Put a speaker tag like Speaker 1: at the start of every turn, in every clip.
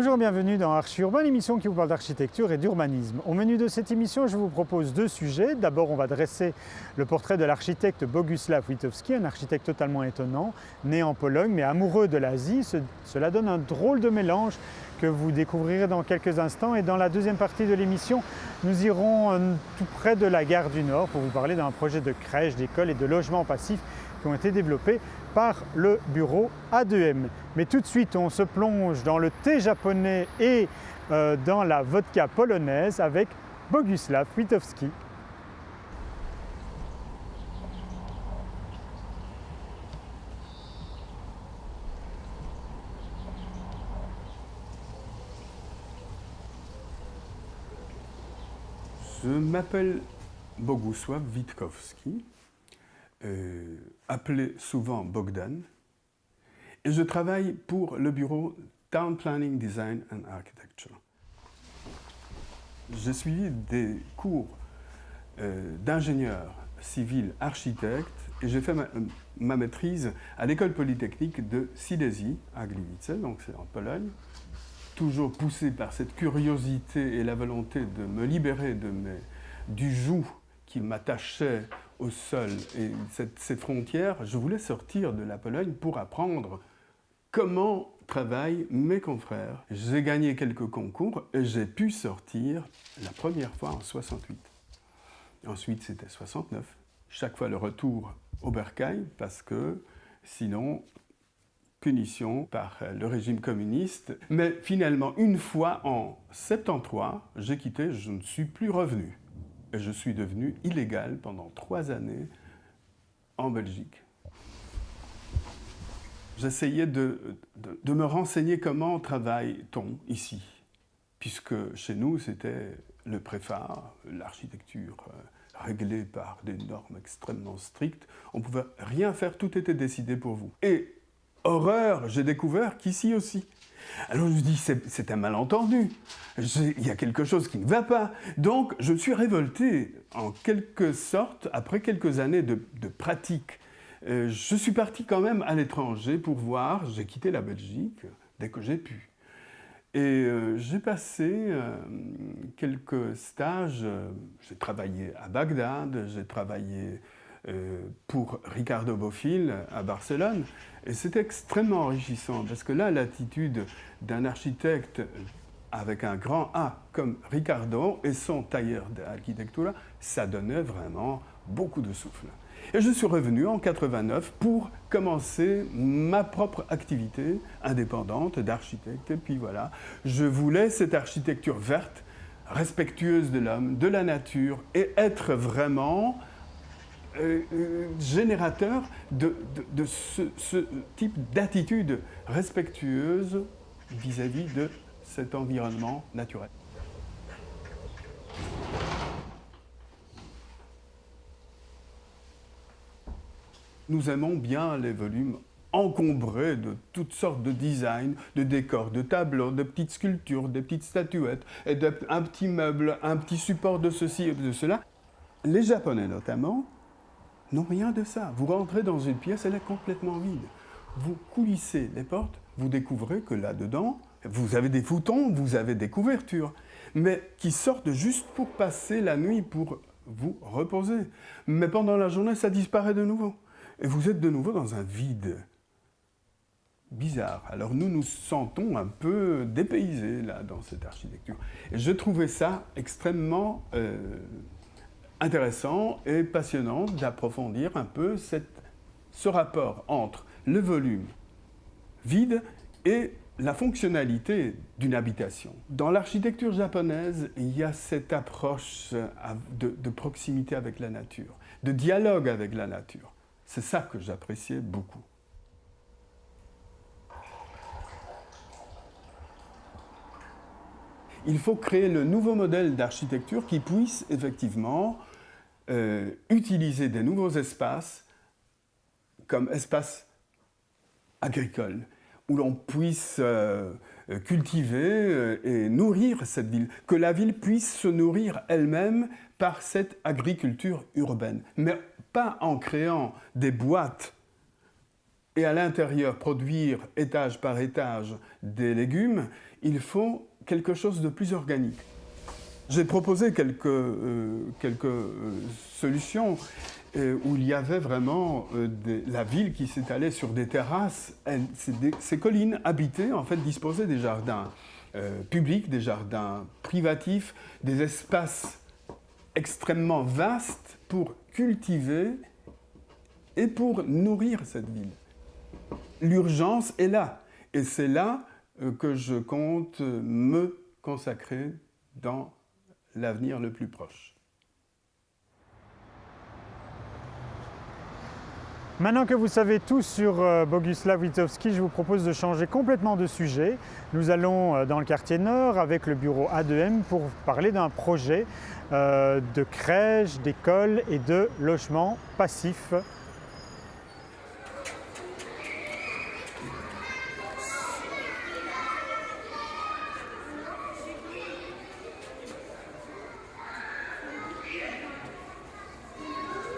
Speaker 1: Bonjour, bienvenue dans Archi Urbain, l'émission qui vous parle d'architecture et d'urbanisme. Au menu de cette émission, je vous propose deux sujets. D'abord, on va dresser le portrait de l'architecte Bogusław Witowski, un architecte totalement étonnant, né en Pologne mais amoureux de l'Asie. Cela donne un drôle de mélange que vous découvrirez dans quelques instants. Et dans la deuxième partie de l'émission, nous irons tout près de la gare du Nord pour vous parler d'un projet de crèche, d'école et de logement passif qui ont été développés par le bureau A2M. Mais tout de suite, on se plonge dans le thé japonais et dans la vodka polonaise avec Bogusław Witowski.
Speaker 2: Je m'appelle Bogusław Witkowski, appelé souvent Bogdan, et je travaille pour le bureau Town Planning, Design and Architecture. J'ai suivi des cours d'ingénieur civil architecte et j'ai fait ma maîtrise à l'école polytechnique de Silesia à Gliwice, donc c'est en Pologne. Toujours poussé par cette curiosité et la volonté de me libérer du joug qui m'attachait au sol et ces frontières, je voulais sortir de la Pologne pour apprendre comment travaillent mes confrères. J'ai gagné quelques concours et j'ai pu sortir la première fois en 68. Ensuite, c'était 69. Chaque fois le retour au bercail parce que sinon, punition par le régime communiste. Mais finalement, une fois en 73, j'ai quitté, je ne suis plus revenu. Et je suis devenu illégal pendant 3 années en Belgique. J'essayais de me renseigner comment travaille-t-on ici, puisque chez nous, c'était le préfat, l'architecture réglée par des normes extrêmement strictes. On ne pouvait rien faire, tout était décidé pour vous. Et horreur, j'ai découvert qu'ici aussi. Alors je me dis, c'est un malentendu, il y a quelque chose qui ne va pas. Donc je me suis révolté, en quelque sorte, après quelques années de pratique. Je suis parti quand même à l'étranger pour voir, j'ai quitté la Belgique dès que j'ai pu. Et j'ai passé quelques stages, j'ai travaillé à Bagdad, j'ai travaillé pour Ricardo Bofill à Barcelone. Et c'était extrêmement enrichissant parce que là, l'attitude d'un architecte avec un grand A comme Ricardo et son tailleur d'architecture, ça donnait vraiment beaucoup de souffle. Et je suis revenu en 89 pour commencer ma propre activité indépendante d'architecte. Et puis voilà, je voulais cette architecture verte, respectueuse de l'homme, de la nature et être vraiment générateur de ce type d'attitude respectueuse vis-à-vis de cet environnement naturel. Nous aimons bien les volumes encombrés de toutes sortes de designs, de décors, de tableaux, de petites sculptures, de petites statuettes, et un petit meuble, un petit support de ceci et de cela. Les Japonais notamment n'ont rien de ça. Vous rentrez dans une pièce, elle est complètement vide. Vous coulissez les portes, vous découvrez que là-dedans, vous avez des foutons, vous avez des couvertures, mais qui sortent juste pour passer la nuit, pour vous reposer. Mais pendant la journée, ça disparaît de nouveau. Et vous êtes de nouveau dans un vide bizarre. Alors nous nous sentons un peu dépaysés là, dans cette architecture. Et je trouvais ça extrêmement intéressant et passionnant d'approfondir un peu ce rapport entre le volume vide et la fonctionnalité d'une habitation. Dans l'architecture japonaise, il y a cette approche de proximité avec la nature, de dialogue avec la nature. C'est ça que j'appréciais beaucoup. Il faut créer le nouveau modèle d'architecture qui puisse effectivement utiliser des nouveaux espaces comme espaces agricoles, où l'on puisse cultiver et nourrir cette ville, que la ville puisse se nourrir elle-même par cette agriculture urbaine, mais pas en créant des boîtes et à l'intérieur produire étage par étage des légumes, il faut quelque chose de plus organique. J'ai proposé quelques solutions où il y avait vraiment la ville qui s'étalait sur des terrasses. Ces collines habitées, en fait, disposaient des jardins publics, des jardins privatifs, des espaces extrêmement vastes pour cultiver et pour nourrir cette ville. L'urgence est là, et c'est là que je compte me consacrer dans l'avenir le plus proche.
Speaker 1: Maintenant que vous savez tout sur Boguslav Witowski, je vous propose de changer complètement de sujet. Nous allons dans le quartier nord avec le bureau A2M pour parler d'un projet de crèche, d'école et de logement passif.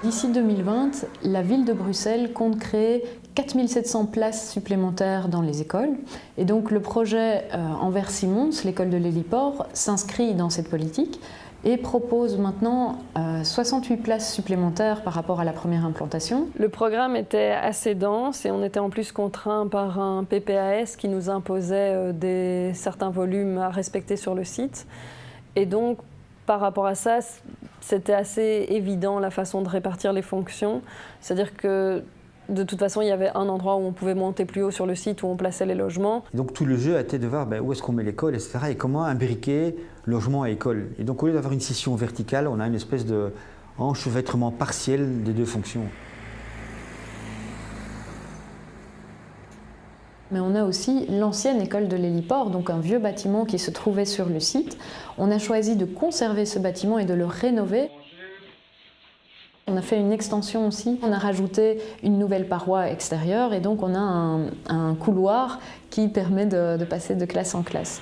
Speaker 3: D'ici 2020, la ville de Bruxelles compte créer 4700 places supplémentaires dans les écoles. Et donc le projet Anvers-Simons, l'école de l'héliport, s'inscrit dans cette politique et propose maintenant 68 places supplémentaires par rapport à la première implantation.
Speaker 4: Le programme était assez dense et on était en plus contraint par un PPAS qui nous imposait certains volumes à respecter sur le site. Et donc, par rapport à ça, c'était assez évident la façon de répartir les fonctions. C'est-à-dire que de toute façon, il y avait un endroit où on pouvait monter plus haut sur le site où on plaçait les logements.
Speaker 5: Et donc tout le jeu a été de voir où est-ce qu'on met l'école, etc. et comment imbriquer logement et école. Et donc au lieu d'avoir une scission verticale, on a une espèce d'enchevêtrement partiel des deux fonctions.
Speaker 3: Mais on a aussi l'ancienne école de l'héliport, donc un vieux bâtiment qui se trouvait sur le site. On a choisi de conserver ce bâtiment et de le rénover. On a fait une extension aussi, on a rajouté une nouvelle paroi extérieure et donc on a un couloir qui permet de passer de classe en classe.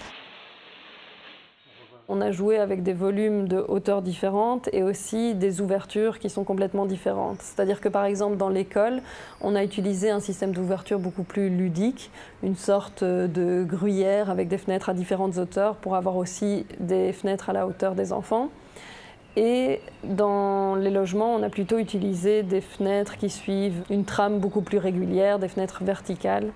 Speaker 4: On a joué avec des volumes de hauteurs différentes et aussi des ouvertures qui sont complètement différentes. C'est-à-dire que par exemple dans l'école, on a utilisé un système d'ouverture beaucoup plus ludique, une sorte de gruyère avec des fenêtres à différentes hauteurs pour avoir aussi des fenêtres à la hauteur des enfants. Et dans les logements, on a plutôt utilisé des fenêtres qui suivent une trame beaucoup plus régulière, des fenêtres verticales.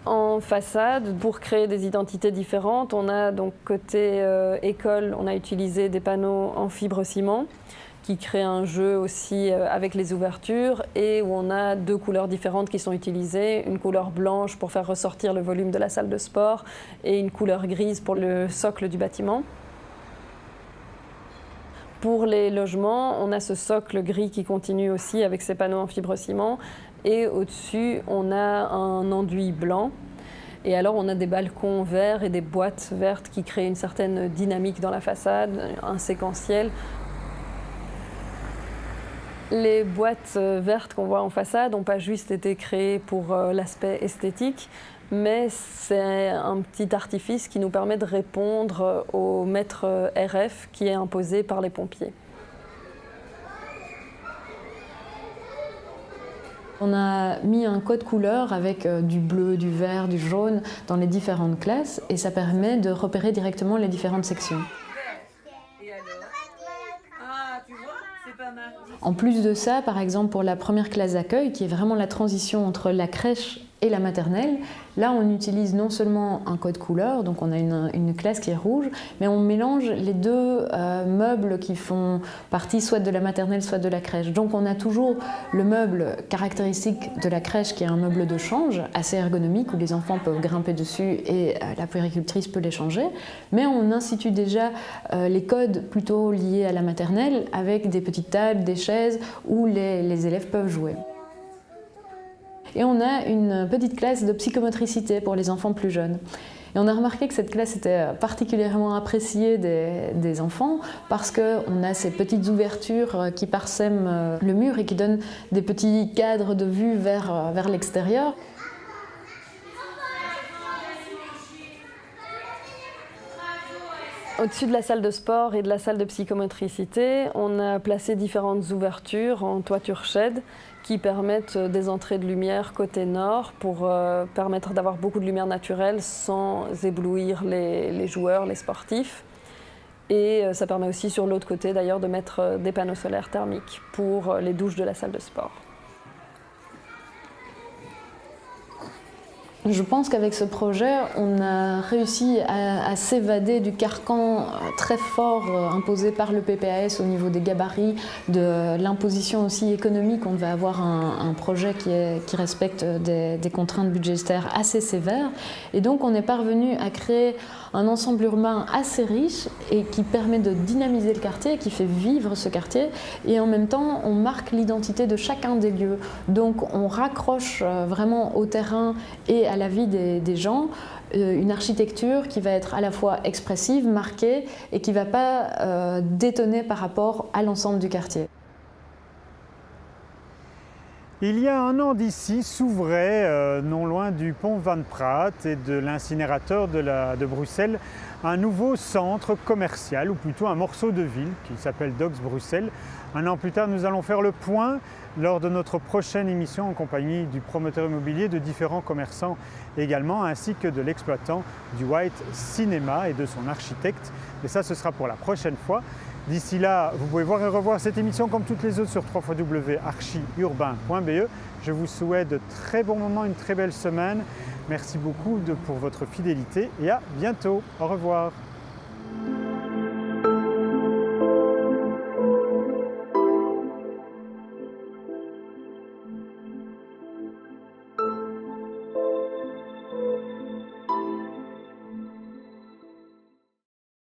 Speaker 4: En façade, pour créer des identités différentes, on a donc côté école, on a utilisé des panneaux en fibre ciment qui créent un jeu aussi avec les ouvertures et où on a deux couleurs différentes qui sont utilisées, une couleur blanche pour faire ressortir le volume de la salle de sport et une couleur grise pour le socle du bâtiment. Pour les logements, on a ce socle gris qui continue aussi avec ces panneaux en fibre ciment. Et au-dessus, on a un enduit blanc. Et alors, on a des balcons verts et des boîtes vertes qui créent une certaine dynamique dans la façade, un séquentiel. Les boîtes vertes qu'on voit en façade n'ont pas juste été créées pour l'aspect esthétique, mais c'est un petit artifice qui nous permet de répondre au mètre RF qui est imposé par les pompiers.
Speaker 3: On a mis un code couleur avec du bleu, du vert, du jaune dans les différentes classes et ça permet de repérer directement les différentes sections. En plus de ça, par exemple pour la première classe d'accueil, qui est vraiment la transition entre la crèche et la maternelle, là on utilise non seulement un code couleur, donc on a une classe qui est rouge, mais on mélange les deux meubles qui font partie soit de la maternelle, soit de la crèche. Donc on a toujours le meuble caractéristique de la crèche qui est un meuble de change, assez ergonomique, où les enfants peuvent grimper dessus et la puéricultrice peut les changer, mais on institue déjà les codes plutôt liés à la maternelle avec des petites tables, des chaises où les élèves peuvent jouer. Et on a une petite classe de psychomotricité pour les enfants plus jeunes. Et on a remarqué que cette classe était particulièrement appréciée des enfants parce qu'on a ces petites ouvertures qui parsèment le mur et qui donnent des petits cadres de vue vers l'extérieur.
Speaker 4: Au-dessus de la salle de sport et de la salle de psychomotricité, on a placé différentes ouvertures en toiture shed qui permettent des entrées de lumière côté nord pour permettre d'avoir beaucoup de lumière naturelle sans éblouir les joueurs, les sportifs. Et ça permet aussi sur l'autre côté d'ailleurs de mettre des panneaux solaires thermiques pour les douches de la salle de sport.
Speaker 3: Je pense qu'avec ce projet, on a réussi à s'évader du carcan très fort imposé par le PPAS au niveau des gabarits, de l'imposition aussi économique. On devait avoir un projet qui respecte des contraintes budgétaires assez sévères. Et donc on est parvenu à créer un ensemble urbain assez riche et qui permet de dynamiser le quartier, qui fait vivre ce quartier. Et en même temps, on marque l'identité de chacun des lieux. Donc on raccroche vraiment au terrain et à la vie des gens, une architecture qui va être à la fois expressive, marquée et qui ne va pas détonner par rapport à l'ensemble du quartier.
Speaker 1: Il y a un an d'ici s'ouvrait, non loin du pont Van Praat et de l'incinérateur de Bruxelles, un nouveau centre commercial, ou plutôt un morceau de ville qui s'appelle Docks Bruxelles. Un an plus tard, nous allons faire le point lors de notre prochaine émission en compagnie du promoteur immobilier, de différents commerçants également, ainsi que de l'exploitant du White Cinema et de son architecte. Mais ça, ce sera pour la prochaine fois. D'ici là, vous pouvez voir et revoir cette émission comme toutes les autres sur www.archiurbain.be. Je vous souhaite de très bons moments, une très belle semaine. Merci beaucoup pour votre fidélité et à bientôt. Au revoir.